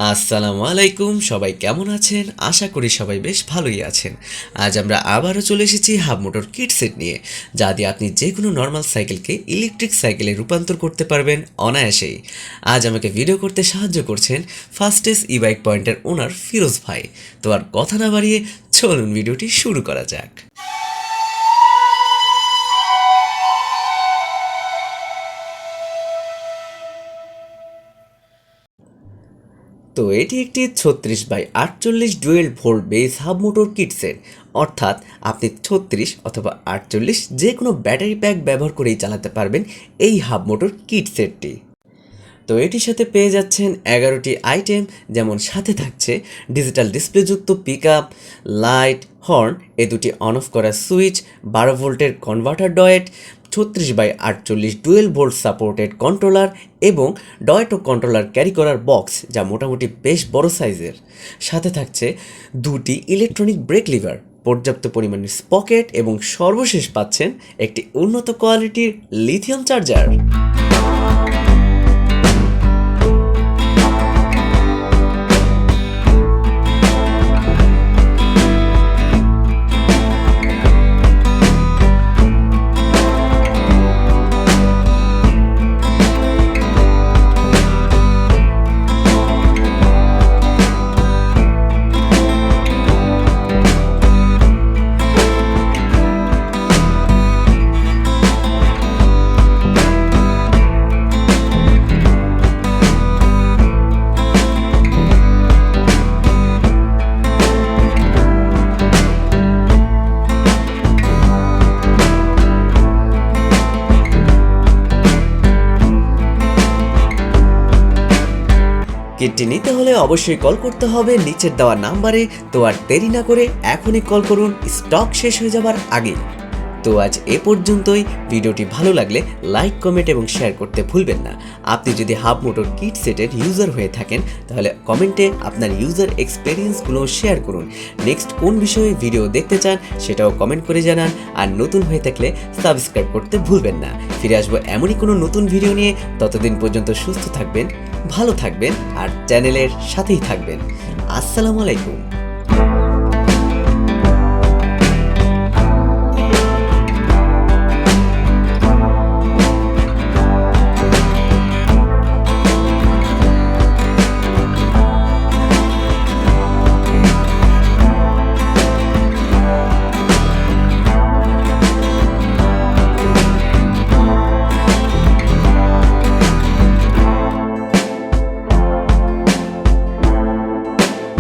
আসসালামু আলাইকুম, সবাই কেমন আছেন? আশা করি সবাই বেশ ভালোই আছেন। আজ আমরা আবারও চলে এসেছি হাব মোটর কিট সেট নিয়ে, যা দিয়ে আপনি যে কোনো নর্মাল সাইকেলকে ইলেকট্রিক সাইকেলে রূপান্তর করতে পারবেন অনায়াসেই। আজ আমাকে ভিডিও করতে সাহায্য করছেন ফাস্টেস্ট ই বাইক পয়েন্টের ওনার ফিরোজ ভাই। তো আর কথা না বাড়িয়ে চলুন ভিডিওটি শুরু করা যাক। তো এটি একটি 36/48 dual volt base hub motor kit set, অর্থাৎ আপনি 36 অথবা 48 যে কোনো ব্যাটারি প্যাক ব্যবহার করেই চালাতে পারবেন এই হাব মোটর কিট সেটটি। তো এটির সাথে পেয়ে যাচ্ছেন 11টি আইটেম, যেমন সাথে থাকছে ডিজিটাল ডিসপ্লেযুক্ত পিক আপ, লাইট, হর্ন, এ দুটি অন অফ করা সুইচ, 12 ভোল্টের কনভার্টার ডয়েট, 36/48 ডুয়েল ভোল্ট সাপোর্টেড কন্ট্রোলার এবং ডয়েট ও কন্ট্রোলার ক্যারি করার বক্স, যা মোটামুটি বেশ বড় সাইজের। সাথে থাকছে দুটি ইলেকট্রনিক ব্রেক লিভার, পর্যাপ্ত পরিমাণের স্পকেট এবং সর্বশেষ পাচ্ছেন একটি উন্নত কোয়ালিটির লিথিয়াম চার্জার। কিটটি নিতে হলে অবশ্যই কল করতে হবে নিচের দেওয়া নাম্বারে। তো আর দেরি না করে এখনই কল করুন, স্টক শেষ হয়ে যাবার আগে। তো আজ এ পর্যন্তই। ভিডিওটি ভালো লাগলে লাইক, কমেন্ট এবং শেয়ার করতে ভুলবেন না। আপনি যদি হাব মোটর কিট সেটের ইউজার হয়ে থাকেন, তাহলে কমেন্টে আপনার ইউজার এক্সপিরিয়েন্সগুলো শেয়ার করুন। নেক্সট কোন বিষয়ে ভিডিও দেখতে চান সেটাও কমেন্ট করে জানান। আর নতুন হয়ে থাকলে সাবস্ক্রাইব করতে ভুলবেন না। ফিরে আসবো এমনই কোনো নতুন ভিডিও নিয়ে। ততদিন পর্যন্ত সুস্থ থাকবেন, ভালো থাকবেন আর চ্যানেলের সাথেই থাকবেন। আসসালামু আলাইকুম।